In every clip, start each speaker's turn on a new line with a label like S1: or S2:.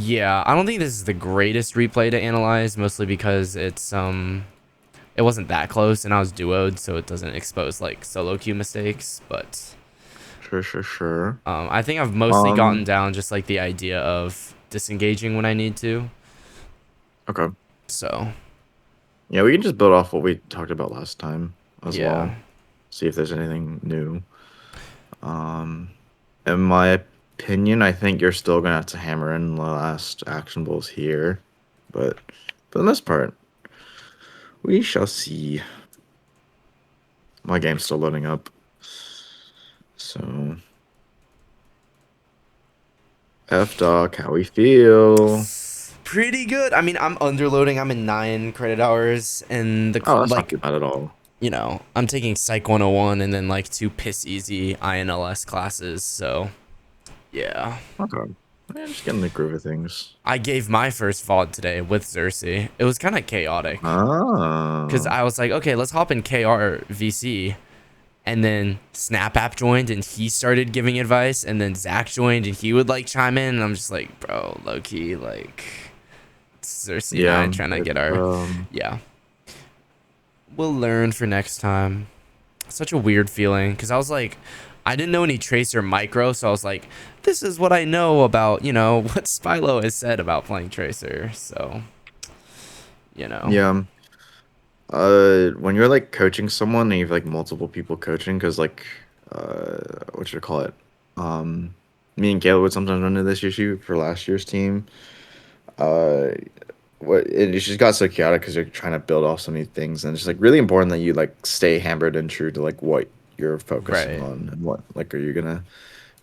S1: Yeah, I don't think this is the greatest replay to analyze, mostly because it wasn't that close and I was duoed, so it doesn't expose like solo queue mistakes. But
S2: Sure, sure, sure.
S1: I think I've mostly gotten
S2: Um,
S1: down just like the idea of disengaging when I need to.
S2: okay.
S1: So
S2: Yeah, we can just build off what we talked about last time as
S1: yeah,
S2: well. See if there's anything new. Um, in my opinion, I think you're still gonna have to hammer in the last actionables here, but for the most part, we shall see. My game's still loading up, so F Doc, how we feel?
S1: pretty good. I mean, I'm underloading. I'm in 9 credit hours, and
S2: Oh, that's not
S1: like
S2: too bad at all.
S1: I'm taking Psych 101 and then like 2 piss easy INLS classes. So yeah.
S2: Okay, yeah, just getting the groove of things.
S1: I gave my first VOD today with Xerxes. It was kind of chaotic because
S2: Oh,
S1: I was like, okay, let's hop in KR VC. And then Snap App joined and he started giving advice. And then Zach joined and he would like chime in. And I'm just like, bro, low key, like, Xerxes and I
S2: yeah,
S1: trying to
S2: it's
S1: get our. Yeah. We'll learn for next time. Such a weird feeling because I was like, I didn't know any Tracer Micro. So I was like, this is what I know about, what Spilo has said about playing Tracer. So, you know.
S2: yeah. When you're like coaching someone and you've like multiple people coaching, because like, what should I call it? Um, Me and Caleb would sometimes run into this issue for last year's team. Uh, it just got so chaotic because you're trying to build off so many things, and it's just like really important that you like stay hammered and true to like what you're focusing
S1: Right.
S2: on and what like are you gonna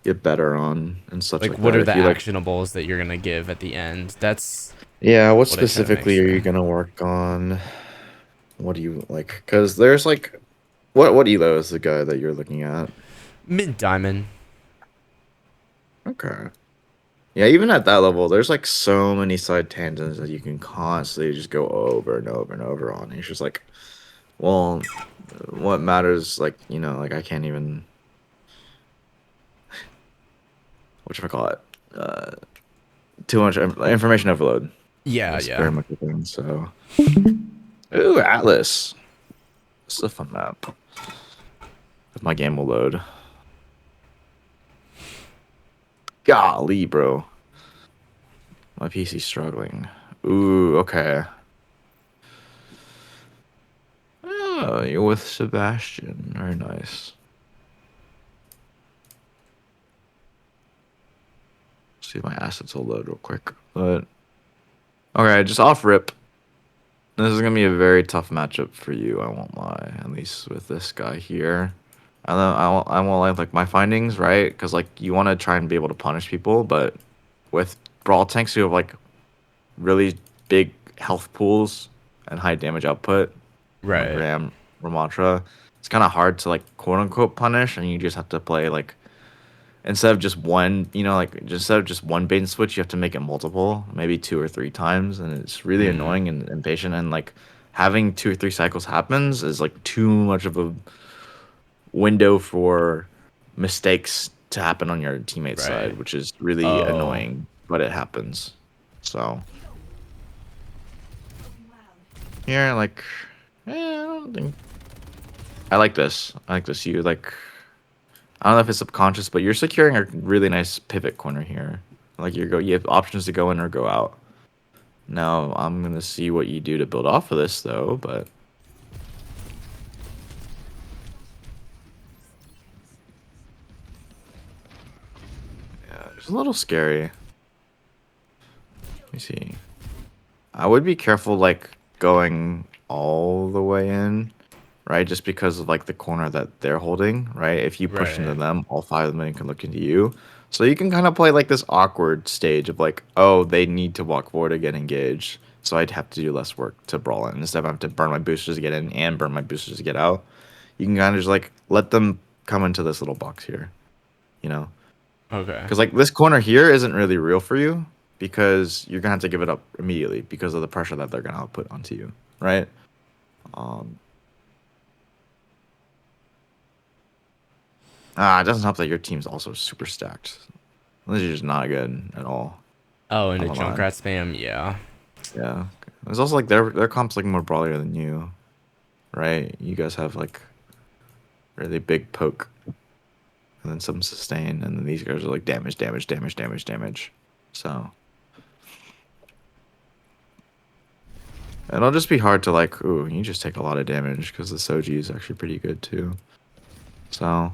S2: get better on and such
S1: Like,
S2: like
S1: what
S2: that.
S1: are the
S2: If you like,
S1: actionables that you're going to give at the end? That's
S2: yeah, what
S1: what I try to make
S2: specifically are you
S1: sure.
S2: gonna work on? What do you like? Because there's like, what elo is the guy that you're looking at?
S1: Mid Diamond.
S2: Okay. Yeah, even at that level, there's like so many side tangents that you can constantly just go over and over and over on. And it's just like, well, what matters, like, like I can't even, what should I call it? Uh, Too much information overload.
S1: Yeah,
S2: That's very
S1: yeah.
S2: much a thing. So, ooh, Atlas. This is a fun map. If my game will load. Golly, bro. My PC's struggling. Ooh, okay. Oh, you're with Sebastian. Very nice. See if my assets will load real quick. But okay, just off rip. This is gonna be a very tough matchup for you. I won't lie. At least with this guy here. I don't. I won't lie. Like my findings, right? Because like you want to try and be able to punish people, but with brawl tanks who have like really big health pools and high damage output,
S1: Right.
S2: Ram, Ramatra, it's kind of hard to like quote unquote punish, and you just have to play like instead of just one, like instead of just one bait and switch, you have to make it multiple, maybe 2 or 3 times, and it's really
S1: Mm,
S2: annoying and impatient. And like having 2 or 3 cycles happens is like too much of a window for mistakes to happen on your teammate's
S1: right.
S2: side, which is really
S1: Oh.
S2: annoying, but it happens. So here, like, I don't think I like this. I like this. You like, I don't know if it's subconscious, but you're securing a really nice pivot corner here. Like you have options to go in or go out. Now I'm gonna see what you do to build off of this though, but yeah, it's a little scary. Let me see. I would be careful like going all the way in, right? Just because of like the corner that they're holding, right? If you push into
S1: Right.
S2: them, all 5 of them can look into you. So you can kind of play like this awkward stage of like, oh, they need to walk forward to get engaged. So I'd have to do less work to brawl in. Instead of having to burn my boosters to get in and burn my boosters to get out. You can kind of just like let them come into this little box here, you know?
S1: Okay.
S2: Because like this corner here isn't really real for you because you're gonna have to give it up immediately because of the pressure that they're gonna output onto you, right? Um, it doesn't help that your team's also super stacked. This is just not good at all.
S1: Oh, and
S2: I
S1: a
S2: won't lie.
S1: Junkrat spam, yeah.
S2: Yeah. It's also like their comp's like more brawlier than you, right? You guys have like really big poke and then some sustain, and then these guys are like damage, damage, damage, damage, damage. So it'll just be hard to like, ooh, you just take a lot of damage because the Soji is actually pretty good too. So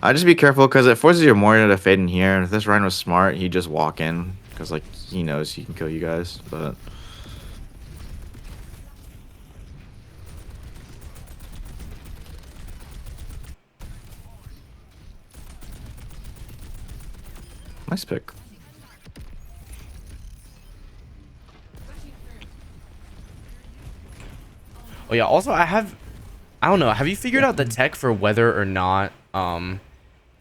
S2: I just be careful because it forces your Moria to fade in here. And if this Ryan was smart, he'd just walk in because like he knows he can kill you guys. But nice pick.
S1: Oh yeah, also I don't know, have you figured out the tech for whether or not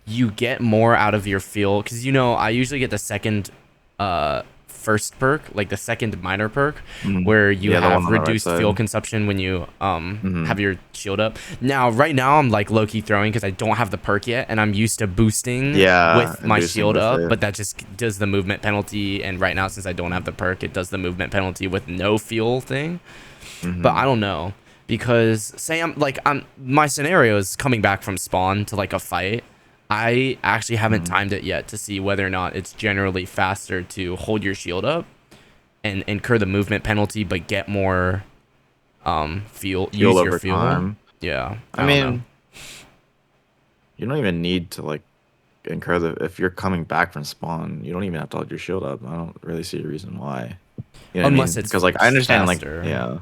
S1: you get more out of your fuel? Because you know, I usually get the second first perk, like the second minor perk,
S2: Mhm.
S1: where you
S2: Yeah, the one
S1: have
S2: on the right
S1: reduced fuel
S2: side.
S1: consumption when you
S2: Hmm.
S1: have your shield up. Now right now I'm like low-key throwing because I don't have the perk yet, and I'm used to boosting
S2: Yeah,
S1: with
S2: and
S1: my
S2: boosting
S1: shield
S2: with
S1: up,
S2: it.
S1: but that just does the movement penalty. And right now, since I don't have the perk, it does the movement penalty with no fuel thing. But
S2: Hmm.
S1: I don't know, because say I'm my scenario is coming back from spawn to like a fight. I actually haven't
S2: Hmm.
S1: timed it yet to see whether or not it's generally faster to hold your shield up and incur the movement penalty but get more fuel,
S2: Heal
S1: use your
S2: over
S1: fuel.
S2: time.
S1: Yeah,
S2: I
S1: I don't know.
S2: mean, you don't even need to like incur the if you're coming back from spawn. You don't even have to hold your shield up. I don't really see a reason why. You know what I
S1: Unless
S2: mean?
S1: it's
S2: Because like I understand like
S1: faster.
S2: yeah,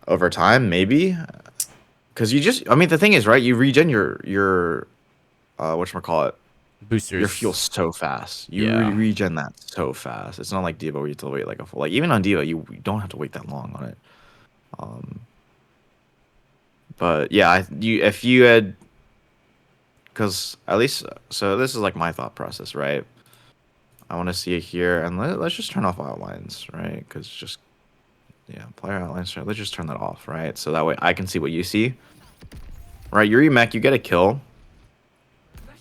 S2: over time maybe. Because you just I mean the thing is right. You regen your whatchamacallit, your fuel
S1: Boosters.
S2: so fast. You
S1: Yeah.
S2: regen that so fast. It's not like Diva where you have to wait like a full like even on Diva you don't have to wait that long on it. Um, but yeah, you if you had because at least so this is like my thought process, right? I want to see it here, and let's just turn off outlines, right? Because just yeah, player outlines. Let's just turn that off, right? So that way I can see what you see, right? Yuri Mech, you get a kill.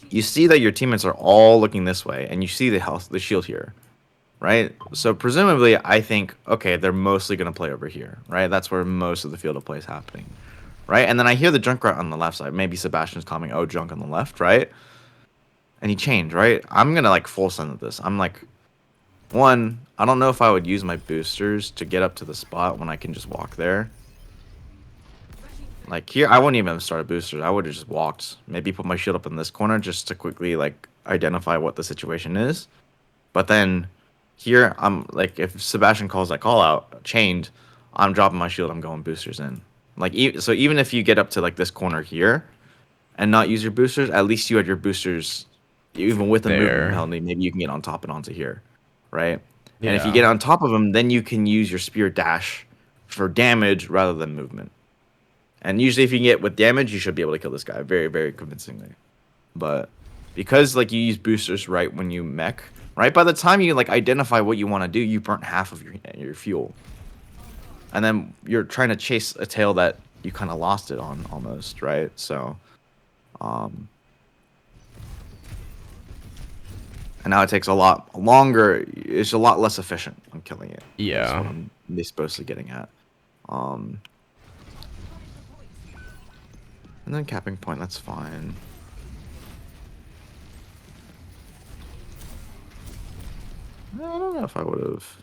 S2: You see that your teammates are all looking this way, and you see the health, the shield here, right? So presumably, I think okay, they're mostly gonna play over here, right? That's where most of the field of play is happening, right? And then I hear the Junkrat on the left side. Maybe Sebastian's calling, oh, Junk on the left, right? And he changed, right? I'm gonna like full send this. I'm like, one, I don't know if I would use my boosters to get up to the spot when I can just walk there. Like here, I wouldn't even have started boosters. I would have just walked. Maybe put my shield up in this corner just to quickly like identify what the situation is. But then here, I'm like, if Sebastian calls that call out chained, I'm dropping my shield. I'm going boosters in. Like so, even if you get up to like this corner here and not use your boosters, at least you had your boosters. Even with the movement
S1: There.
S2: penalty, maybe you can get on top and onto here, right? And if you
S1: Yeah.
S2: get on top of them, then you can use your spear dash for damage rather than movement. And usually, if you can get with damage, you should be able to kill this guy very, very convincingly. But because like you use boosters right when you mech, right? By the time you like identify what you want to do, you burnt half of your fuel, and then you're trying to chase a tail that you kind of lost it on almost, right? So, um, and now it takes a lot longer. It's a lot less efficient on killing it. Is what
S1: Yeah.
S2: I'm supposed to getting at. Um, and then capping point. That's fine. I don't know if I would have.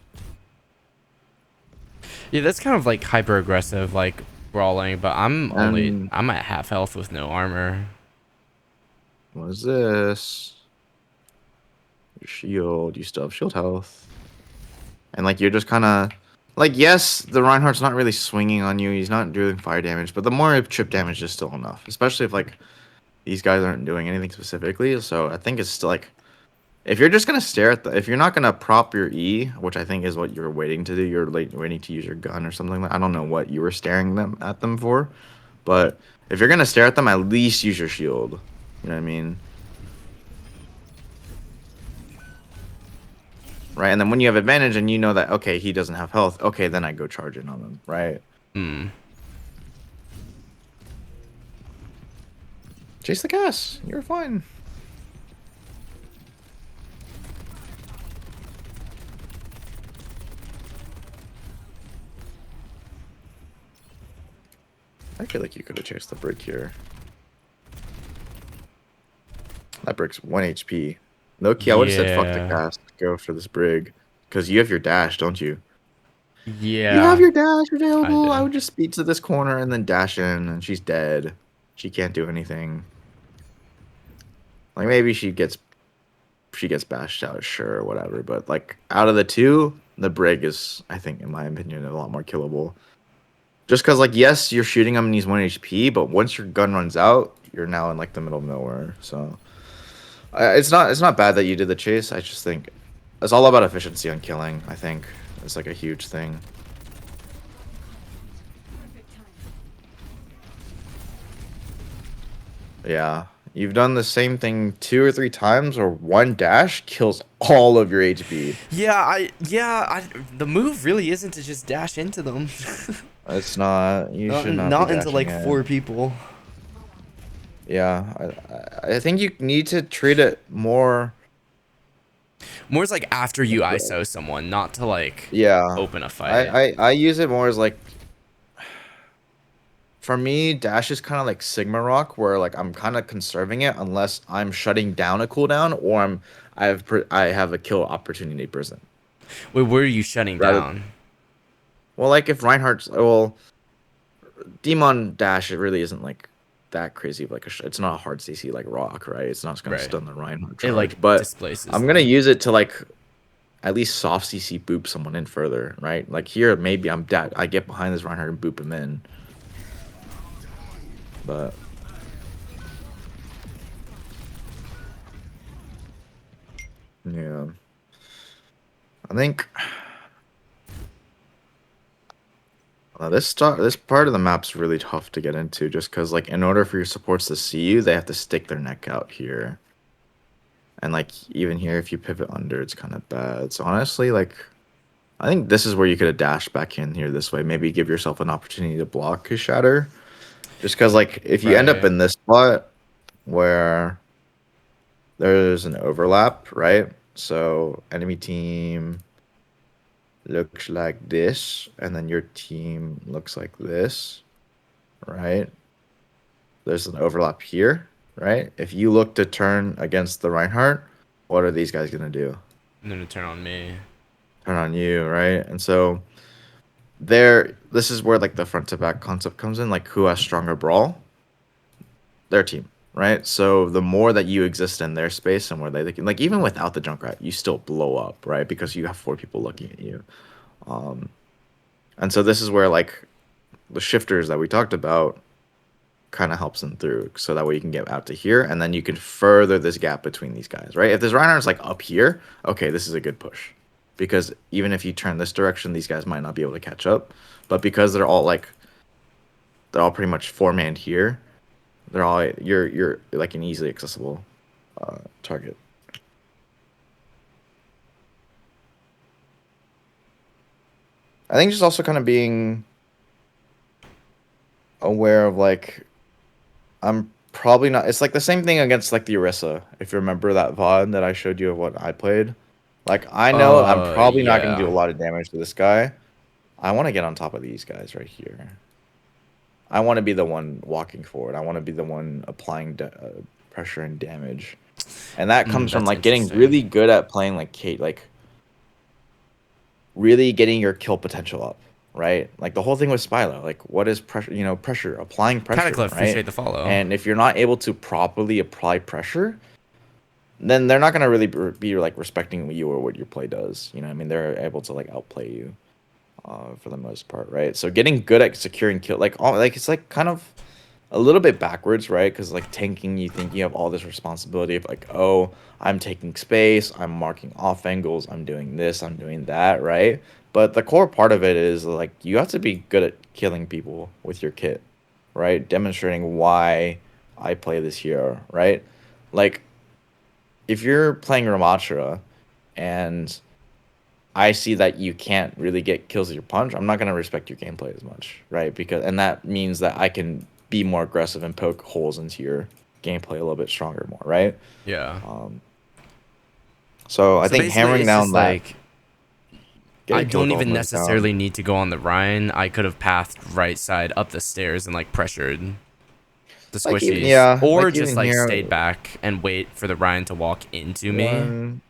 S1: Yeah, that's kind of like hyper aggressive, like brawling, but
S2: And
S1: I'm at half health with no armor.
S2: what is this? Your shield. You still have shield health. And like you're just kind of like yes, the Reinhardt's not really swinging on you. He's not doing fire damage, but the more chip damage is still enough, especially if like these guys aren't doing anything specifically. So I think it's still like if you're just gonna stare at the if you're not gonna prop your E, which I think is what you're waiting to do, you're like waiting to use your gun or something like I don't know what you were staring them at them for, but if you're gonna stare at them, at least use your shield. You know what I mean? Right? And then when you have advantage and you know that okay, he doesn't have health, okay, then I go charge in on him, right?
S1: Hmm.
S2: Chase the gas. You're fine. I feel like you could have chased the brick here. That brick's 1 HP. No key, I would have said fuck the
S1: Yeah.
S2: cast. Go for this brig. Because you have your dash, don't you? You have
S1: Yeah,
S2: your dash
S1: I
S2: available. I
S1: do.
S2: would just speed to this corner and then dash in, and she's dead. She can't do anything. Like maybe she gets bashed out, sure, whatever. But like out of the two, the brig is, I think, in my opinion, a lot more killable. Just because, like, yes, you're shooting him and he's 1 HP, but once your gun runs out, you're now in like the middle of nowhere. So it's not bad that you did the chase. I just think it's all about efficiency on killing. I think it's like a huge thing. Yeah, you've done the same thing 2 or 3 times, or one dash kills all of your HP.
S1: The move really isn't to just dash into them.
S2: It's not. You
S1: not
S2: should not be
S1: not into
S2: dashing
S1: like
S2: in.
S1: 4 people.
S2: Yeah, I think you need to treat it more.
S1: More is like after you
S2: Like,
S1: ISO someone, not to like
S2: yeah,
S1: open a
S2: I,
S1: fight.
S2: I use it more as like, for me, dash is kind of like Sigma Rock, where like I'm kind of conserving it unless I'm shutting down a cooldown or I have a kill opportunity present.
S1: Wait, where are you shutting
S2: Rather,
S1: down?
S2: well, like if Reinhardt's, well, D.mon dash, it really isn't like that crazy of like it's not a hard CC like Rock, right? It's not gonna
S1: Right.
S2: stun the Reinhardt
S1: It like
S2: charge, but
S1: displaces
S2: I'm gonna
S1: them.
S2: use it to like at least soft CC boop someone in further, right? Like here, maybe I get behind this Reinhardt and boop him in, but yeah, I think this part of the map's really tough to get into, just because like in order for your supports to see you, they have to stick their neck out here, and like even here, if you pivot under, it's kind of bad. So honestly, like I think this is where you could have dashed back in here this way. Maybe give yourself an opportunity to block his shatter. Just because, like, if you end up
S1: Right.
S2: in this spot where there's an overlap, right? So enemy team looks like this, and then your team looks like this, right? There's an overlap here, right? If you look to turn against the Reinhardt, what are these guys gonna do?
S1: And then to turn on me.
S2: Turn on you, right? And so this is where like the front to back concept comes in. Like who has stronger brawl? Their team, right? So the more that you exist in their space and where they can, like even without the Junkrat, you still blow up, right? Because you have 4 people looking at you. Um, and so this is where like the shifters that we talked about kind of helps them through, so that way you can get out to here, and then you can further this gap between these guys, right? If this Reinhardt's like up here, okay, this is a good push, because even if you turn this direction, these guys might not be able to catch up, but because they're all pretty much four-man here, they're all you're like an easily accessible target. I think just also kind of being aware of like I'm probably not. It's like the same thing against like the Orisa. If you remember that VOD that I showed you of what I played, like I know I'm probably not going to do a
S1: Yeah.
S2: lot of damage to this guy. I want to get on top of these guys right here. I want to be the one walking forward. I want to be the one applying pressure and damage, and that comes from
S1: That's
S2: like getting
S1: interesting.
S2: really good at playing like Kate, like really getting your kill potential up, right? Like the whole thing with Spyla, like what is pressure, pressure, applying pressure,
S1: Cataclysm,
S2: right?
S1: appreciate the follow.
S2: And if you're not able to properly apply pressure, then they're not going to really be like respecting you or what your play does. You know what I mean? They're able to like outplay you for the most part, right? So getting good at securing kill, like it's like kind of a little bit backwards, right? Because like tanking, you think you have all this responsibility of like, oh, I'm taking space, I'm marking off angles, I'm doing this, I'm doing that, right? But the core part of it is like you have to be good at killing people with your kit, right? Demonstrating why I play this hero, right? Like if you're playing Ramatra and I see that you can't really get kills with your punch, I'm not gonna respect your gameplay as much, right? And that means that I can be more aggressive and poke holes into your gameplay a little bit stronger, more, right?
S1: Yeah.
S2: Um, so I
S1: So
S2: think
S1: basically,
S2: hammering
S1: it's
S2: down
S1: just
S2: that,
S1: like
S2: Get
S1: I
S2: a kill
S1: don't
S2: going
S1: even
S2: like down.
S1: necessarily need to go on the Rhine. I could have pathed right side up the stairs and like pressured the
S2: Like even
S1: squishies,
S2: yeah,
S1: or
S2: like
S1: just
S2: even
S1: like
S2: here,
S1: stayed back and wait for the Rhine to walk into me.
S2: one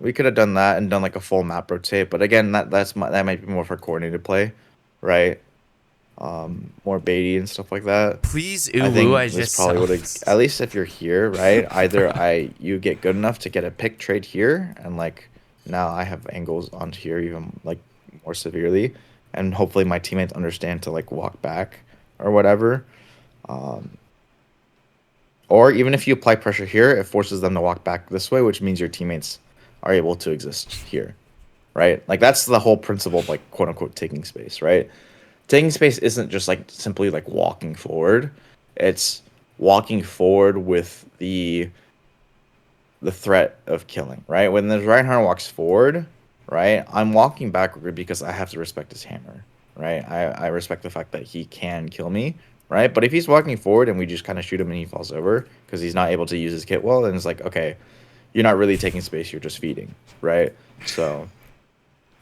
S2: we could have done that and done like a full map rotate. But again, that might be more for coordinated play, right? More baity and stuff like that.
S1: Please,
S2: I
S1: Ulu, I
S2: think this
S1: just
S2: probably would have, at least if you're here, right? Either you get good enough to get a pick trade here, and like now I have angles onto here even like more severely, and hopefully my teammates understand to like walk back or whatever. Um, or even if you apply pressure here, it forces them to walk back this way, which means your teammates are able to exist here, right? Like that's the whole principle of like quote unquote taking space, right? Taking space isn't just like simply like walking forward. It's walking forward with the threat of killing, right? When the Reinhardt walks forward, right, I'm walking backward because I have to respect his hammer, right? I respect the fact that he can kill me, right? But if he's walking forward and we just kind of shoot him and he falls over because he's not able to use his kit well, then it's like, okay, you're not really taking space, you're just feeding, right? So,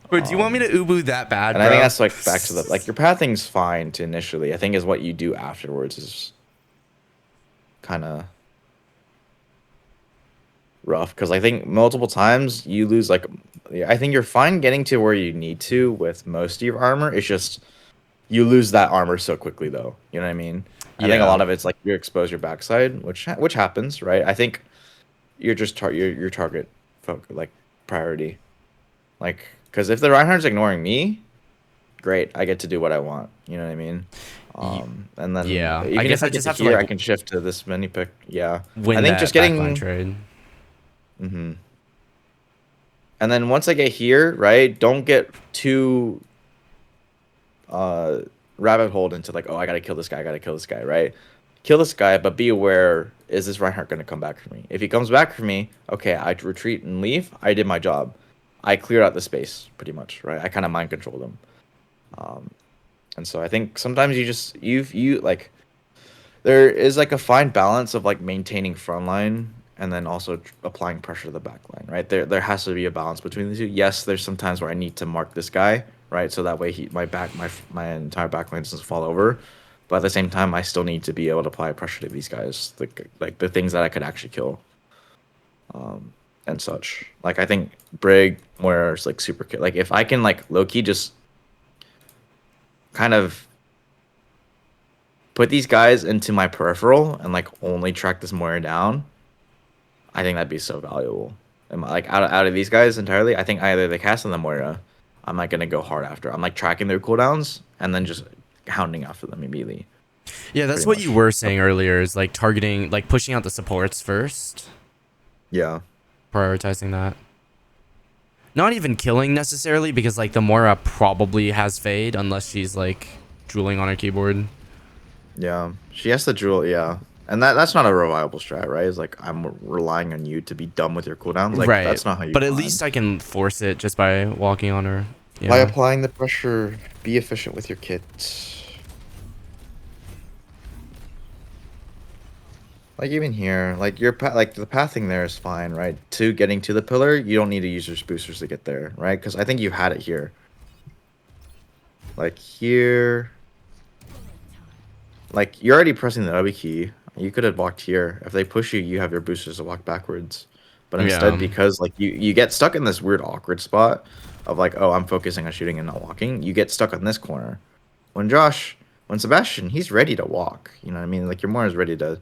S1: Bro, do you want me
S2: um,
S1: to Ubu that bad,
S2: and I think
S1: bro?
S2: that's like back to the like your pathing's fine to initially. I think is what you do afterwards is kind of rough because I think multiple times you lose like I think you're fine getting to where you need to with most of your armor. It's just you lose that armor so quickly though. You know what I mean? I think a
S1: Yeah.
S2: lot of it's like you expose your backside, which happens, right? I think you're just your target like priority. Like because if the Reinhardt's ignoring me, great, I get to do what I want. You know what I mean?
S1: Y-
S2: And then
S1: yeah. I
S2: even
S1: guess
S2: if
S1: I
S2: I get
S1: just
S2: to
S1: have to
S2: here,
S1: like
S2: I can shift to this mini pick. Yeah, I
S1: win
S2: think just
S1: that backline
S2: getting.
S1: trade.
S2: hmm And then once I get here, right, don't get too uh rabbit holed into like, oh, I gotta kill this guy, I gotta kill this guy, right? Kill this guy, but be aware, is this Reinhardt gonna come back for me? If he comes back for me, okay, I retreat and leave. I did my job. I cleared out the space pretty much, right? I kind of mind controlled him. Um, and so I think sometimes you like there is like a fine balance of like maintaining front line and then also applying pressure to the back line, right? There has to be a balance between the two. Yes, there's some times where I need to mark this guy, right? So that way my entire back line doesn't fall over. But at the same time, I still need to be able to apply pressure to these guys, like the things that I could actually kill, and such. Like I think Brig, where it's like super like if I can like low key just kind of put these guys into my peripheral and like only track this Moira down, I think that'd be so valuable. And like out of these guys entirely, I think either they cast on the Moira, I'm not gonna go hard after. I'm like tracking their cooldowns and then just hounding after them immediately,
S1: Yeah, that's
S2: pretty
S1: what you
S2: much.
S1: were saying earlier is like targeting, like pushing out the supports first,
S2: Yeah.
S1: prioritizing that. Not even killing necessarily because like the Moira probably has fade unless she's like drooling on her keyboard.
S2: Yeah. She has to drill, yeah. And that's not a reliable strat, right? It's like I'm relying on you to be done with your cooldowns. Like
S1: Right.
S2: that's not how you
S1: But at
S2: climb.
S1: least I can force it just by walking on her.
S2: By
S1: Yeah.
S2: applying the pressure, be efficient with your kit. Like even here, like like the pathing there is fine, right? To getting to the pillar, you don't need to use your boosters to get there, right? Because I think you had it here. Like here, like you're already pressing the W key. You could have walked here. If they push you, you have your boosters to walk backwards. But instead,
S1: Yeah.
S2: because like you get stuck in this weird awkward spot of like, oh, I'm focusing on shooting and not walking. You get stuck on this corner. When when Sebastian, he's ready to walk. You know what I mean? Like your more is ready to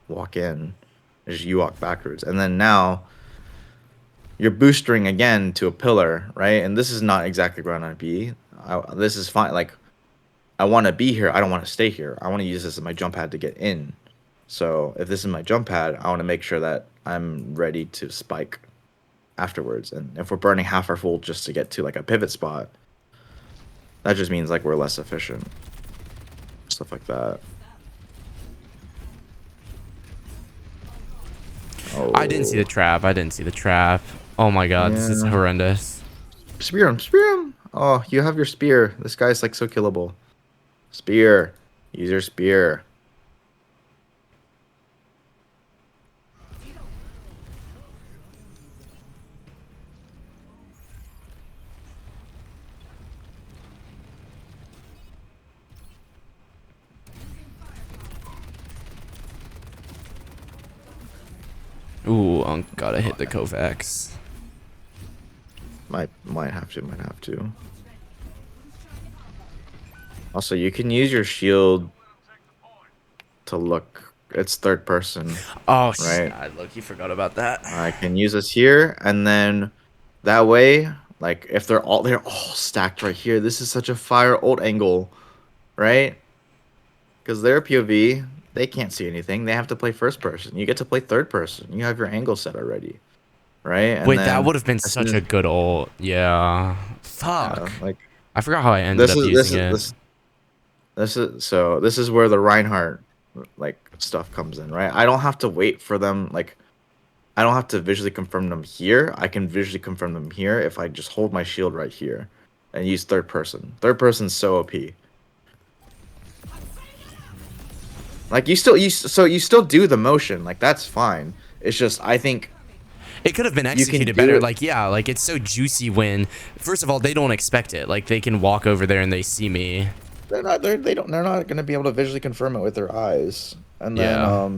S2: walk in. Just you walk backwards, and then now you're boostering again to a pillar, right? And this is not exactly where I want to be. This is fine. Like I want to be here. I don't want to stay here. I want to use this as my jump pad to get in. So if this is my jump pad, I want to make sure that I'm ready to spike afterwards. And if we're burning half our full just to get to like a pivot spot, that just means like we're less efficient. Stuff like that.
S1: I didn't see the
S2: Oh,
S1: trap. I didn't see the trap. Oh my god, this is
S2: yeah.
S1: horrendous.
S2: Spear him, spear him. Oh, you have your spear. This guy's like so killable. Spear. Use your spear.
S1: Ooh, gotta hit the Kovacs.
S2: Might have to. Might have to. Also, you can use your shield to look. It's third person,
S1: Oh,
S2: right?
S1: I look-y forgot about that.
S2: I can use this here, and then that way, like if they're all stacked right here. This is such a fire ult angle, right? Because their POV, they can't see anything. They have to play first person. You get to play third person. You have your angle set already, right? And
S1: Wait, that
S2: then
S1: would have been
S2: as soon
S1: such
S2: as
S1: a good ult. Yeah. Fuck.
S2: like
S1: I forgot how I ended
S2: this
S1: up
S2: is this
S1: using
S2: is
S1: it.
S2: this is where the Reinhardt like stuff comes in, right? I don't have to wait for them like I don't have to visually confirm them here. I can visually confirm them here if I just hold my shield right here and use third person. Third person's so OP. Like you still do the motion, like that's fine. It's just I think
S1: It could have been
S2: you can
S1: executed
S2: do
S1: better.
S2: it.
S1: Like, yeah, like it's so juicy when, first of all, they don't expect it. Like, they can walk over there and they see me.
S2: They're not gonna be able to visually confirm it with their eyes. And then
S1: Yeah.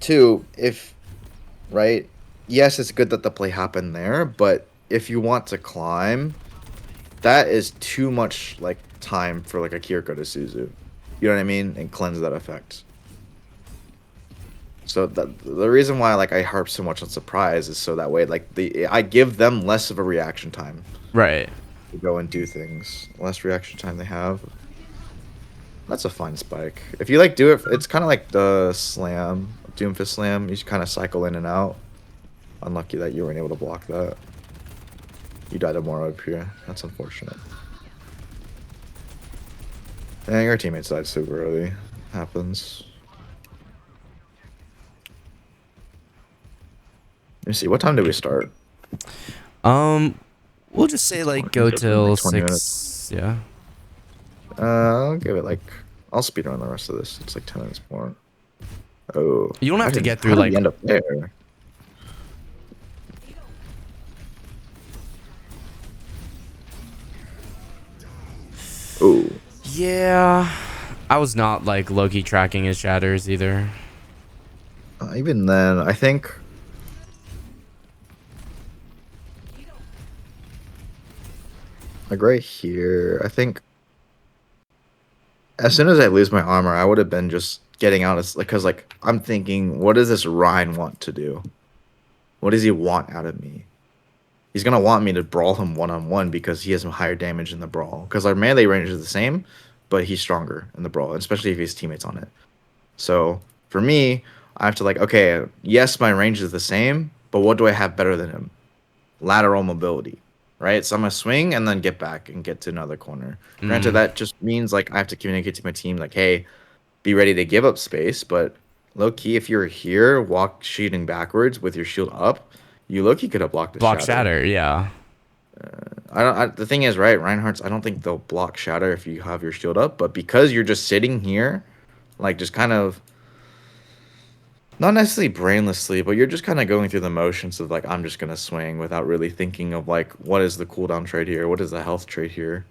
S2: two, if right, yes, it's good that the play happened there, but if you want to climb, that is too much like time for like a Kiriko to Suzu. You know what I mean? And cleanse that effect. So the reason why like I harp so much on surprise is so that way like I give them less of a reaction time
S1: Right.
S2: to go and do things. Less reaction time they have. That's a fine spike. If you like do it, it's kind of like the slam, Doomfist slam. You kind of cycle in and out. Unlucky that you weren't able to block that. You died to more up here. That's unfortunate. Dang, your teammates died super early. Happens. Let me see. What time did we start?
S1: We'll just say like go
S2: Like
S1: till
S2: 20 minutes.
S1: 6. Yeah.
S2: I'll give it like I'll speed run the rest of this. It's like 10 minutes more. Oh,
S1: You don't have to get through
S2: how did
S1: like.
S2: we end up there? Oh,
S1: Yeah. I was not like Loki tracking his shatters either.
S2: even then, I think. Like right here, I think as soon as I lose my armor, I would have been just getting out as like because like I'm thinking, what does this Ryan want to do? What does he want out of me? He's gonna want me to brawl him one on one because he has higher damage in the brawl. Because our melee range is the same, but he's stronger in the brawl, especially if his teammates on it. So for me, I have to like, okay, yes, my range is the same, but what do I have better than him? Lateral mobility, right? So I'm gonna swing and then get back and get to another corner. Granted, that just means like I have to communicate to my team like, hey, be ready to give up space. But low key, if you're here, walk shooting backwards with your shield up, you low key could have blocked the
S1: Block
S2: shatter.
S1: shatter. Yeah.
S2: The thing is, right, Reinhardt's. I don't think they'll block shatter if you have your shield up, but because you're just sitting here, like just kind of not necessarily brainlessly, but you're just kind of going through the motions of like I'm just gonna swing without really thinking of like what is the cooldown trade here, what is the health trade here,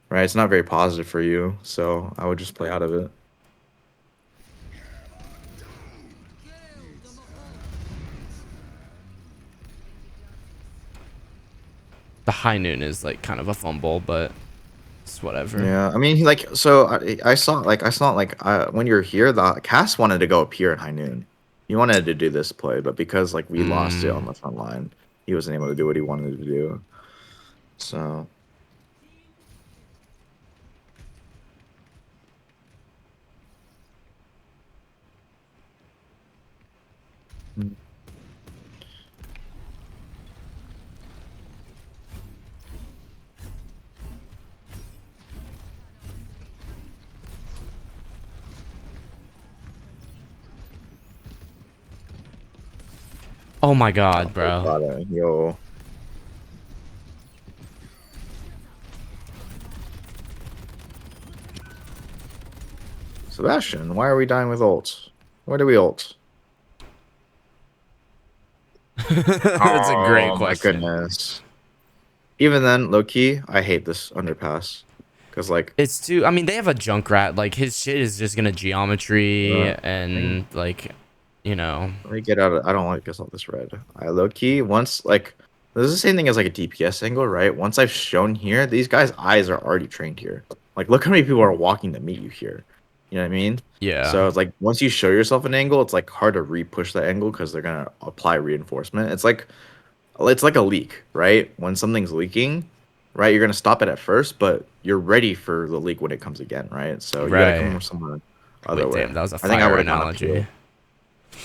S2: right? It's not very positive for you, so I would just play out of it.
S1: The high noon is like kind of a fumble, but it's whatever.
S2: Yeah, I mean, like, so I saw when you were here, the Cass wanted to go up here at high noon. He wanted to do this play, but because like we lost it on the front line, he wasn't able to do what he wanted to do. So.
S1: Oh my god, bro.
S2: Yo. Sebastian, why are we dying with ults? Where do we ult?
S1: That's a great
S2: Oh my
S1: question.
S2: goodness. Even then, low key, I hate this underpass. Cause like
S1: It's I mean, they have a Junkrat. Like his shit is just gonna geometry
S2: I mean,
S1: and like you know.
S2: Let me get out of. I don't want to guess all this red. I low key once like this is the same thing as like a DPS angle, right? Once I've shown here, these guys' eyes are already trained here. Like look how many people are walking to meet you here. You know what I mean?
S1: Yeah.
S2: So it's like once you show yourself an angle, it's like hard to re-push that angle because they're gonna apply reinforcement. It's like a leak, right? When something's leaking, right, you're gonna stop it at first, but you're ready for the leak when it comes again, right? So you gotta come
S1: Right.
S2: from somewhere other
S1: Wait,
S2: way.
S1: damn, that was a
S2: I think I
S1: fire
S2: would have gone up here.
S1: analogy.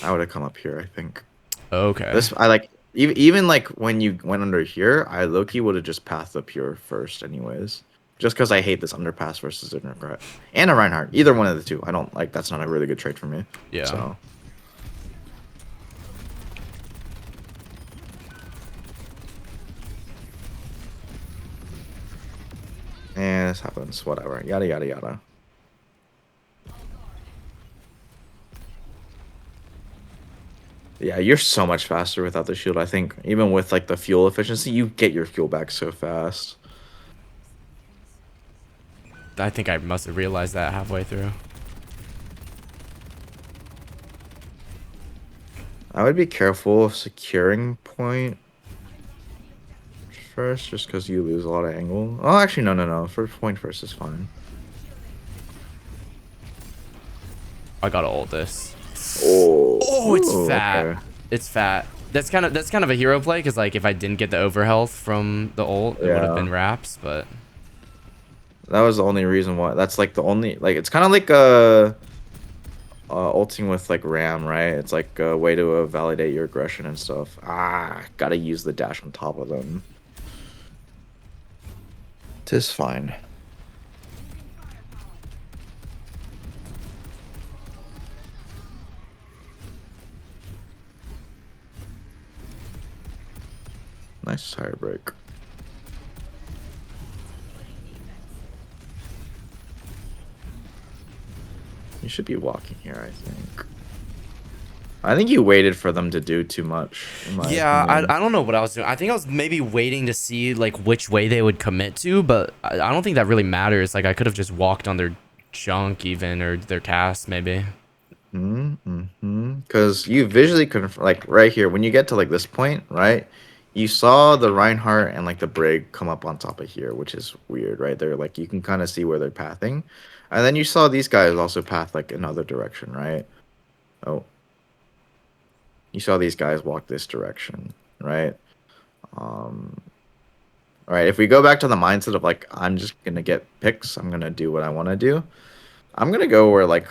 S2: I would have come up here, I think.
S1: Okay.
S2: This I like even like when you went under here, I low key would have just pathed up here first, anyways. Just because I hate this underpass versus Innergrat. And a Reinhardt. Either one of the two. I don't like that's not a really good trade for me.
S1: Yeah.
S2: So and this happens, whatever. Yada yada yada. Yeah, you're so much faster without the shield. I think even with like the fuel efficiency, you get your fuel back so fast.
S1: I think I must have realized that halfway through.
S2: I would be careful of securing point first, just because you lose a lot of angle. Oh, actually, no, no, no. First point first is fine.
S1: I gotta ult this.
S2: Oh,
S1: Oh, it's
S2: ooh,
S1: fat.
S2: okay.
S1: It's fat. That's kind of a hero play because like if I didn't get the overhealth from the ult, it would have
S2: Yeah,
S1: been wraps. But
S2: that was the only reason why. That's like the only like it's kind of like ulting with like Ram, right? It's like a way to validate your aggression and stuff. Ah, gotta use the dash on top of them. Tis fine. Nice tire break. You should be walking here, I think. I think you waited for them to do too much, in my
S1: yeah,
S2: opinion.
S1: I don't know what I was doing. I think I was maybe waiting to see like which way they would commit to, but I don't think that really matters. Like I could have just walked on their junk even or their cast maybe.
S2: Because you visually could, like, right here, when you get to, like, this point, right? You saw the Reinhardt and, like, the Brig come up on top of here, which is weird, right? They're, like, you can kind of see where they're pathing. And then you saw these guys also path, like, another direction, right? Oh. You saw these guys walk this direction, right? Um, all right, if we go back to the mindset of, like, I'm just going to get picks, I'm going to do what I want to do. I'm going to go where, like,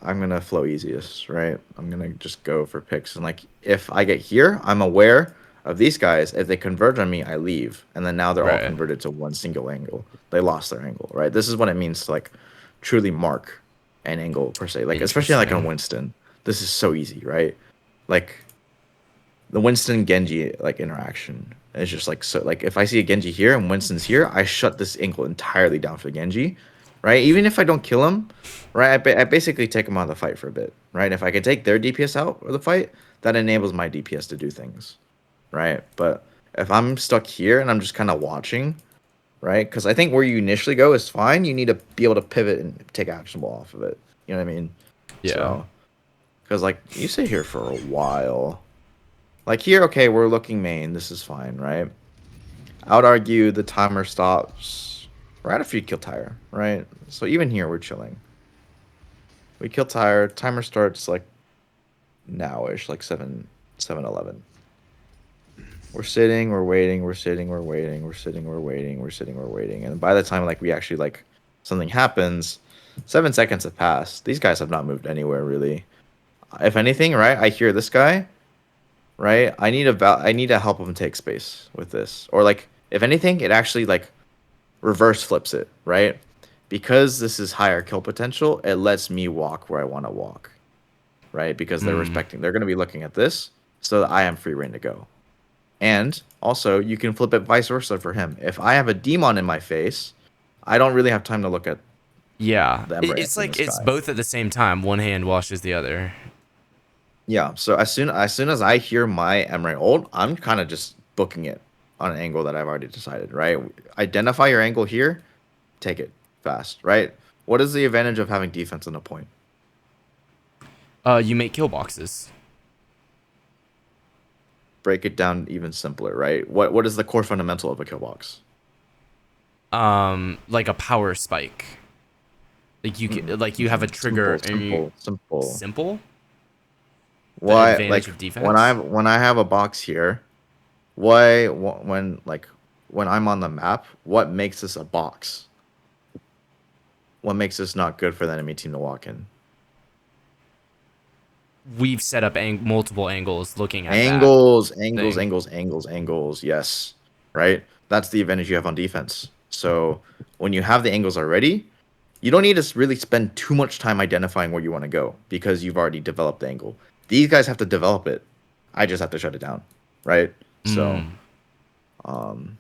S2: I'm gonna flow easiest, right? I'm gonna just go for picks, and like if I get here, I'm aware of these guys. If they converge on me, I leave, and then now they're all
S1: Right.
S2: converted to one single angle. They lost their angle, right? This is what it means to like truly mark an angle per se. Like especially like on
S1: Interesting.
S2: Winston, this is so easy, right? Like the Winston Genji like interaction is just like so. Like if I see a Genji here and Winston's here, I shut this angle entirely down for Genji, right? Even if I don't kill him, right? I basically take him out of the fight for a bit, right? If I can take their DPS out of the fight, that enables my DPS to do things, right? But if I'm stuck here and I'm just kind of watching, right? Because I think where you initially go is fine. You need to be able to pivot and take actionable off of it. You know what I mean?
S1: Yeah.
S2: So, because like you sit here for a while. Like here, okay, we're looking main. This is fine, right? I would argue the timer stops right after you kill Tire, right? So even here, we're chilling. We kill Tire. Timer starts like nowish, like 7:11. We're sitting, we're waiting, we're sitting, we're waiting, we're sitting, we're waiting, we're sitting, we're waiting. And by the time like we actually like something happens, 7 seconds have passed. These guys have not moved anywhere really. If anything, right? I hear this guy. Right? I need to help him take space with this. Or like if anything, it actually like reverse flips it, right? Because this is higher kill potential, it lets me walk where I want to walk, right? Because
S1: Hmm.
S2: they're going to be looking at this so that I am free reign to go. And also, you can flip it vice versa for him. If I have a demon in my face, I don't really have time to look at
S1: Yeah.
S2: the emerald
S1: It's
S2: in the
S1: like it's
S2: sky.
S1: both at the same time. One hand washes the other.
S2: Yeah, so as soon as I hear my emerald, I'm kind of just booking it on an angle that I've already decided, right? Identify your angle here, take it fast, right? What is the advantage of having defense on a point?
S1: You make kill boxes.
S2: Break it down even simpler, right? What is the core fundamental of a kill box?
S1: Like a power spike. Like you can, like you have a trigger
S2: Simple,
S1: and you
S2: simple, simple.
S1: simple. The
S2: Why,
S1: advantage
S2: like
S1: of defense.
S2: when I have a box here, why when like when I'm on the map, what makes this a box? What makes this not good for the enemy team to walk in?
S1: We've set up multiple angles looking at that
S2: Angles, angles,
S1: thing.
S2: angles, angles, angles. Yes, right. That's the advantage you have on defense. So when you have the angles already, you don't need to really spend too much time identifying where you want to go because you've already developed the angle. These guys have to develop it. I just have to shut it down, right? So,
S1: Mm,
S2: um,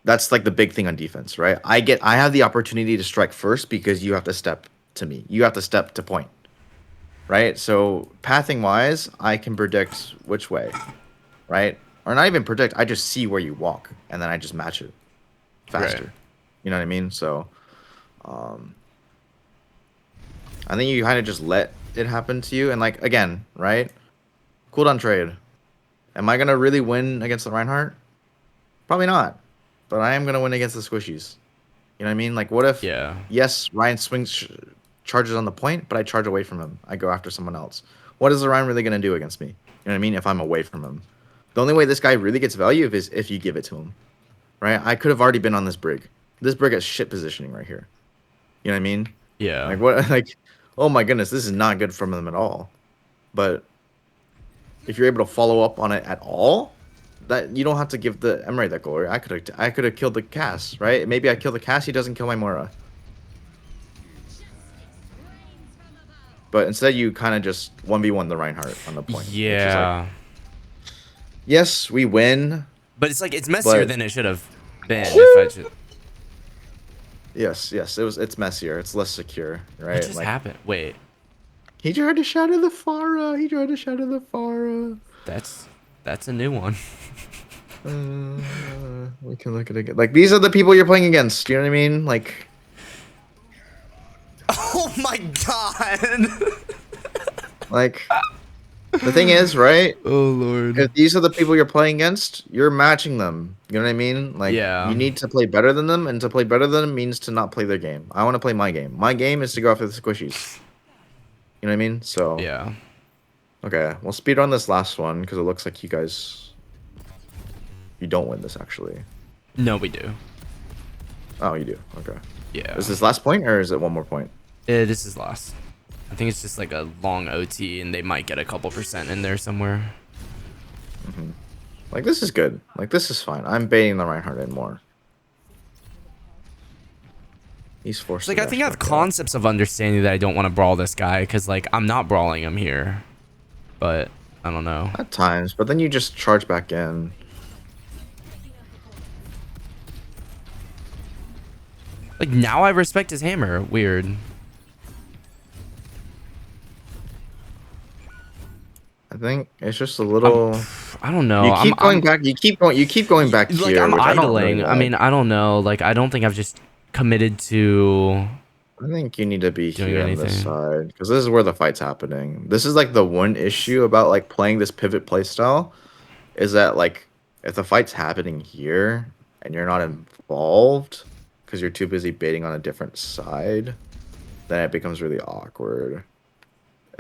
S2: that's like the big thing on defense, right? I have the opportunity to strike first because you have to step to me. You have to step to point, right? So pathing wise, I can predict which way, right? Or not even predict. I just see where you walk, and then I just match it
S1: right.
S2: faster. You know what I mean? So, um, I think you kind of just let it happen to you, and like again, right? Cooldown trade. Am I gonna really win against the Reinhardt? Probably not, but I am gonna win against the squishies. You know what I mean? Like, what if,
S1: Yeah.
S2: yes, Ryan charges on the point, but I charge away from him. I go after someone else. What is the Ryan really going to do against me? You know what I mean? If I'm away from him. The only way this guy really gets value is if you give it to him, right? I could have already been on this brig. This brig has shit positioning right here. You know what I mean?
S1: Yeah.
S2: Like, what? Like, oh my goodness, this is not good for them at all. But if you're able to follow up on it at all, that you don't have to give the Emery that glory. I could have killed the Cass, right? Maybe I kill the Cass, he doesn't kill my Mora. But instead, you kind of just 1v1 the Reinhardt on the point, which is like,
S1: Yeah.
S2: yes, we win,
S1: But it's like it's messier
S2: but
S1: than it should have been if I just
S2: yes, yes, it's messier, it's less secure,
S1: what
S2: right?
S1: just
S2: Like,
S1: happened? Wait.
S2: he tried to shatter the Pharah, he tried to shatter the Pharah.
S1: That's that's a new one.
S2: We can look at it again. Like, these are the people you're playing against, you know what I mean? Like,
S1: Oh my god.
S2: like, the thing is, right?
S1: Oh lord.
S2: If these are the people you're playing against, you're matching them. You know what I mean? Like, you
S1: Yeah.
S2: need to play better than them, and to play better than them means to not play their game. I want to play my game. My game is to go after the squishies. You know what I mean? So,
S1: Yeah.
S2: okay, we'll speed on this last one because it looks like you don't win this actually.
S1: No, we do.
S2: Oh, you do. Okay.
S1: Yeah.
S2: Is this last point or is it one more point?
S1: This is lost. I think it's just like a long OT and they might get a couple percent in there somewhere.
S2: Like, this is good. Like, this is fine. I'm baiting the Reinhardt in more. He's forced
S1: It's like
S2: to
S1: I think I
S2: dash
S1: have
S2: back out.
S1: concepts of understanding that I don't want to brawl this guy because like I'm not brawling him here. But I don't know.
S2: At times, but then you just charge back in.
S1: Like now I respect his hammer. Weird.
S2: I think it's just a little.
S1: I don't know.
S2: You keep going back. You keep going back
S1: Like
S2: here,
S1: I'm
S2: which I don't really
S1: idling. I
S2: like.
S1: mean, I don't know. Like I don't think I've just committed to
S2: I think you need to be
S1: doing
S2: here on this
S1: anything.
S2: side because this is where the fight's happening. This is like the one issue about like playing this pivot playstyle is that like if the fight's happening here and you're not involved because you're too busy baiting on a different side, then it becomes really awkward.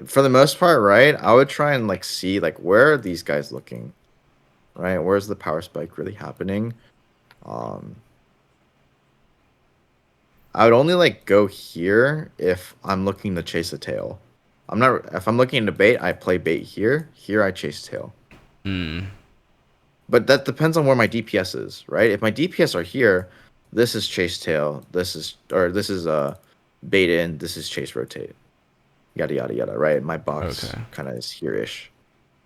S2: For the most part, right? I would try and like see like where are these guys looking, right? Where's the power spike really happening? Um, I would only like go here if I'm looking to chase a tail. I'm not if I'm looking to bait, I play bait here. Here I chase tail.
S1: Hmm.
S2: But that depends on where my DPS is, right? If my DPS are here, this is chase tail. This is bait in. This is chase rotate. Yada yada yada. Right? My box
S1: Okay.
S2: kind of is here-ish.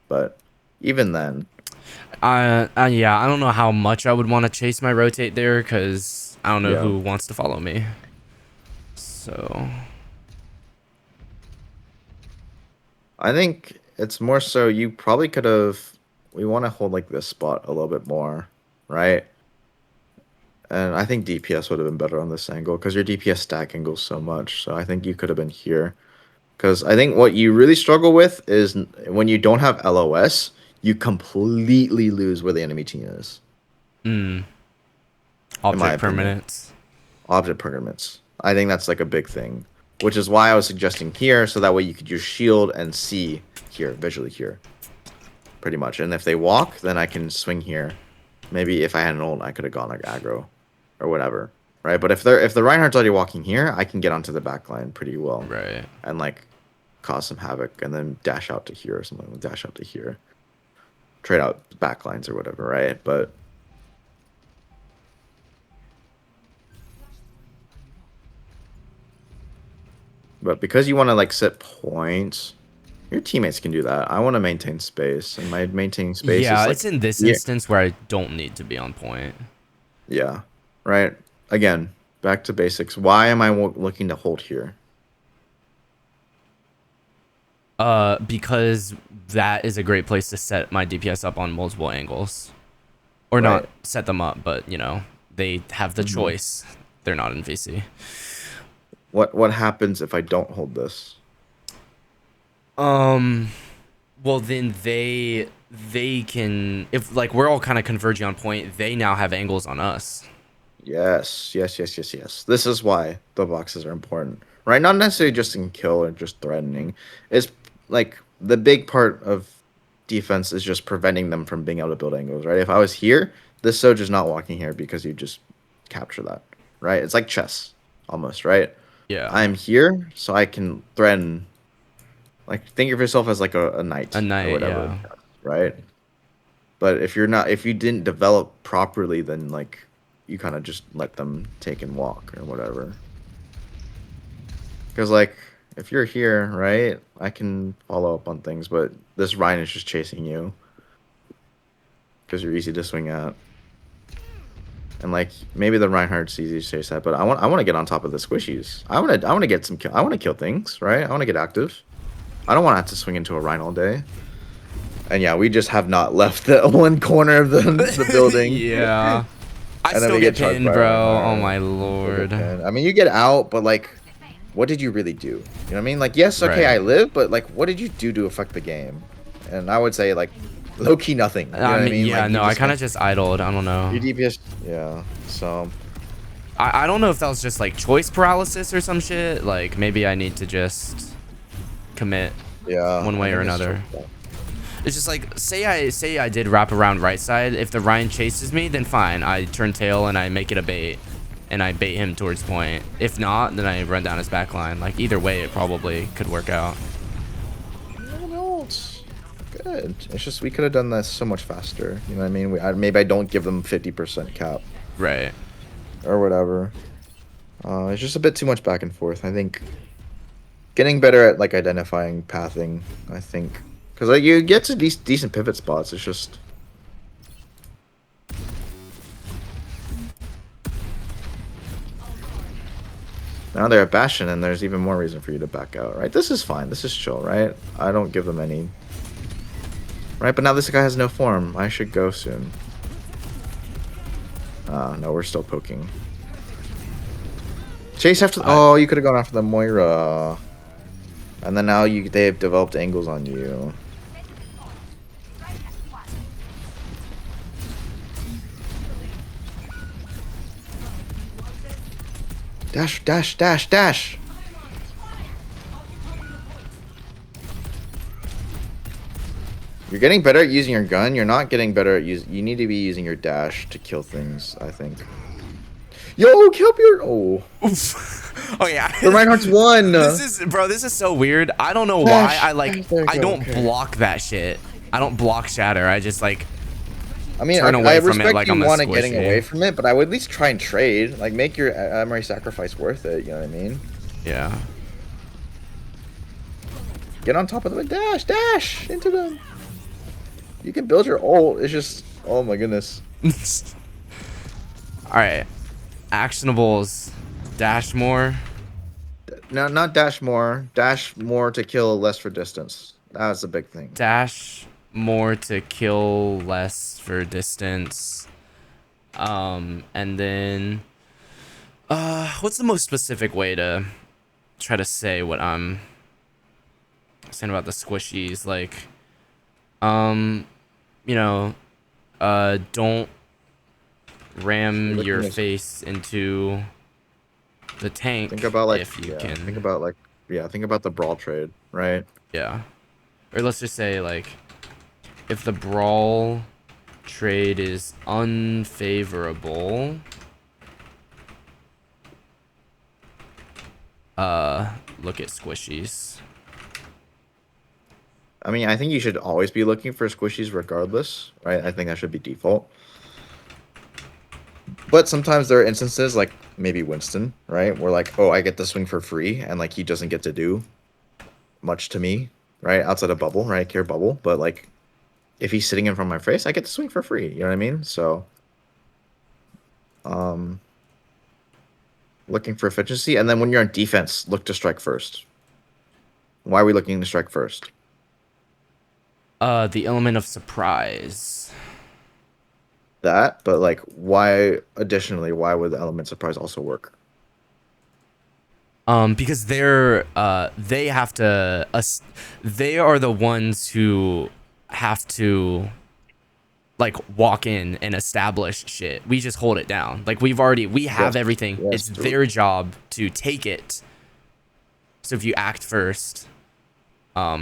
S2: But even then,
S1: Yeah. I don't know how much I would want to chase my rotate there because I don't know
S2: yeah.
S1: who wants to follow me. So
S2: I think it's more so you probably could have. We want to hold like this spot a little bit more, right? And I think DPS would have been better on this angle because your DPS stack angles so much. So I think you could have been here. Because I think what you really struggle with is when you don't have LOS, you completely lose where the enemy team is,
S1: Mm.
S2: in my
S1: Object
S2: opinion.
S1: permanence.
S2: Object permanence. I think that's like a big thing, which is why I was suggesting here, so that way you could use shield and see here, visually here, pretty much. And if they walk, then I can swing here. Maybe if I had an ult, I could have gone like aggro or whatever, right? But if the Reinhardt's already walking here, I can get onto the back line pretty well
S1: Right.
S2: and like cause some havoc and then dash out to here or something. Dash out to here, trade out back lines or whatever, right? But because you want to like set points, your teammates can do that. I want to maintain space, and my maintaining space
S1: Yeah,
S2: is like,
S1: it's in this
S2: yeah,
S1: instance where I don't need to be on point.
S2: yeah, right. Again, back to basics. Why am I looking to hold here?
S1: Because that is a great place to set my DPS up on multiple angles. Or not
S2: Right.
S1: set them up, but you know, they have the
S2: Mhm.
S1: choice. They're not in VC.
S2: What happens if I don't hold this?
S1: Um well then they can, if like we're all kind of converging on point, they now have angles on us.
S2: Yes, yes, yes, yes, yes. This is why the boxes are important, right? Not necessarily just in kill or just threatening. It's like the big part of defense is just preventing them from being able to build angles, right? If I was here, this soldier's not walking here because you just capture that, right? It's like chess, almost, right?
S1: Yeah.
S2: I'm here, so I can threaten. Like, think of yourself as like a
S1: A
S2: knight or
S1: knight,
S2: whatever,
S1: yeah.
S2: right? But if you're not, if you didn't develop properly, then like you kind of just let them take and walk or whatever. Because like if you're here, right, I can follow up on things, but this Ryan is just chasing you because you're easy to swing at. And like maybe the Reinhardt's easy to chase at, but I want to get on top of the squishies. I want to get some kill. I want to kill things, right? I want to get active. I don't want to have to swing into a Rhine all day. And yeah, we just have not left the one corner of the building.
S1: Yeah. I
S2: And then
S1: still
S2: we
S1: get
S2: get charged
S1: pinned,
S2: by
S1: bro. Oh
S2: Reinhardt.
S1: my
S2: We get
S1: lord.
S2: pinned. I mean, you get out, but like, what did you really do? You know what I mean? Like, yes, okay, I
S1: Right.
S2: live, but like, what did you do to affect the game? And I would say like, low key nothing. You know
S1: I
S2: what I
S1: mean,
S2: mean?
S1: yeah,
S2: Like, you
S1: no, I
S2: just
S1: kind
S2: kind
S1: of just idled. I don't know.
S2: your DPS, yeah. So
S1: I don't know if that was just like choice paralysis or some shit. Like maybe I need to just commit
S2: yeah,
S1: one
S2: I
S1: way or
S2: think it's
S1: another.
S2: just,
S1: It's just like say I did wrap around right side. If the Ryan chases me, then fine. I turn tail and I make it a bait, and I bait him towards point. If not, then I run down his back line. Like either way, it probably could work out.
S2: no, it's good. It's just we could have done this so much faster. You know what I mean? Maybe I don't give them 50% cap
S1: Right.
S2: or whatever. It's just a bit too much back and forth. I think getting better at like identifying pathing. I think because like you get to decent pivot spots. It's just now they're at Bastion, and there's even more reason for you to back out. Right? This is fine. This is chill. Right? I don't give them any. Right? But now this guy has no form. I should go soon. No, we're still poking. Chase after. Oh, you could have gone after the Moira. And then now they've developed angles on you. Dash, dash, dash, dash. You're getting better at using your gun. You're not getting better at you need to be using your dash to kill things, I think. Yo, kill up your
S1: Oof. Oh yeah.
S2: The Reinhardt's won.
S1: This is so weird. I don't know why
S2: Dash.
S1: I like
S2: There you
S1: I
S2: go,
S1: don't
S2: okay.
S1: block that shit. I don't block shatter. I just like
S2: I mean,
S1: turn
S2: I
S1: away from
S2: respect
S1: it like
S2: you
S1: I'm a
S2: wanting getting
S1: squishy.
S2: away from it, but I would at least try and trade. Like, make your memory sacrifice worth it. You know what I mean?
S1: Yeah.
S2: Get on top of them. Dash, dash into them. You can build your ult. It's just, oh my goodness.
S1: All right. Actionables. Dash more.
S2: No, not dash more. Dash more to kill, less for distance. That's a big thing.
S1: Dash more to kill less for distance. And then what's the most specific way to try to say what I'm saying about the squishies? Like, um, you know, don't
S2: So you're
S1: ram your
S2: looking at
S1: face into the
S2: think
S1: tank
S2: about like
S1: if you
S2: yeah, think
S1: can.
S2: about like yeah, think about the brawl trade, right?
S1: Yeah. Or let's just say like if the brawl trade is unfavorable, look at squishies.
S2: I mean, I think you should always be looking for squishies regardless, right? I think that should be default. But sometimes there are instances like maybe Winston, right? Where like, oh, I get the swing for free and like he doesn't get to do much to me, right? Outside of bubble, right? Care bubble. But like if he's sitting in front of my face, I get to swing for free. You know what I mean? So um looking for efficiency. And then when you're on defense, look to strike first. Why are we looking to strike first?
S1: The element of surprise.
S2: That, but like why additionally, why would the element surprise also work?
S1: Because they have to they are the ones who have to like walk in and establish shit. We just hold it down. Like we have
S2: Yes.
S1: everything.
S2: Yes,
S1: It's
S2: true.
S1: their job to take it. So if you act first,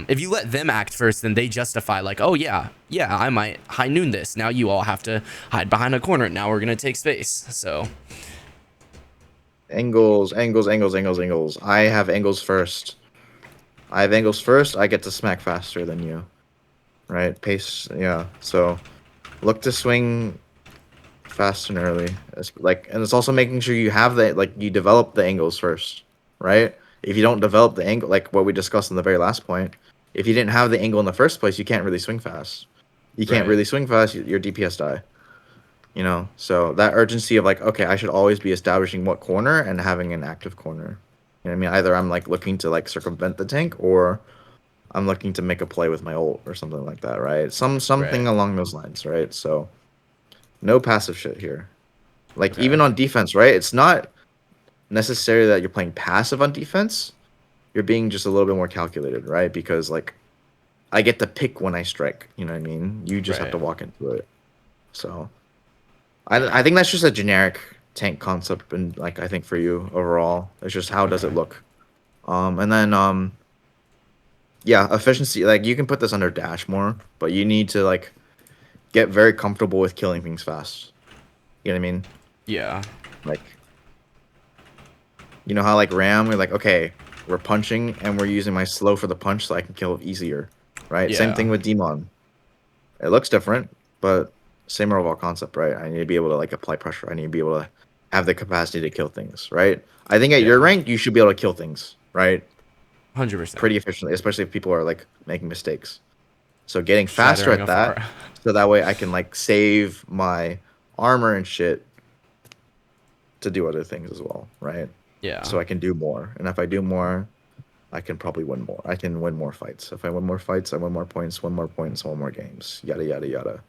S1: if you let them act first, then they justify like, oh yeah, yeah, I might high noon this. Now you all have to hide behind a corner. Now we're gonna take space. So
S2: Angles, angles, angles, angles, angles. I have angles first. I have angles first. I get to smack faster than you, right? Pace, yeah. So look to swing fast and early. It's like, and it's also making sure you have the like you develop the angles first, right? If you don't develop the angle, like what we discussed in the very last point, if you didn't have the angle in the first place, you can't really swing fast. You can't
S1: right,
S2: really swing fast. Your DPS die. You know, so that urgency of like, okay, I should always be establishing what corner and having an active corner. You know what I mean? Either I'm like looking to like circumvent the tank or I'm looking to make a play with my ult or something like that, right? Something
S1: right,
S2: along those lines, right? So no passive shit here. Like
S1: okay,
S2: even on defense, right? It's not necessarily that you're playing passive on defense. You're being just a little bit more calculated, right? Because like I get to pick when I strike, you know what I mean? You just have
S1: right,
S2: to walk into it. So I think that's just a generic tank concept, and like I think for you overall, it's just how does it
S1: okay,
S2: look. And then yeah, efficiency. Like you can put this under dash more, but you need to like get very comfortable with killing things fast. You know what I mean?
S1: yeah,
S2: Like you know how like Ram, we're like okay, we're punching and we're using my slow for the punch so I can kill easier, right? Same
S1: yeah,
S2: thing with D.mon. It looks different, but same overall concept, right? I need to be able to like apply pressure. I need to be able to have the capacity to kill things, right? I think at your
S1: yeah,
S2: rank, you should be able to kill things, right?
S1: 100%.
S2: Pretty efficiently, especially if people are like making mistakes. So getting faster
S1: Shattering
S2: at
S1: of
S2: that,
S1: our,
S2: so that way I can like save my armor and shit to do other things as well, right?
S1: yeah,
S2: So I can do more, and if I do more, I can probably win more. I can win more fights. If I win more fights, I win more points, win more games, yada yada yada.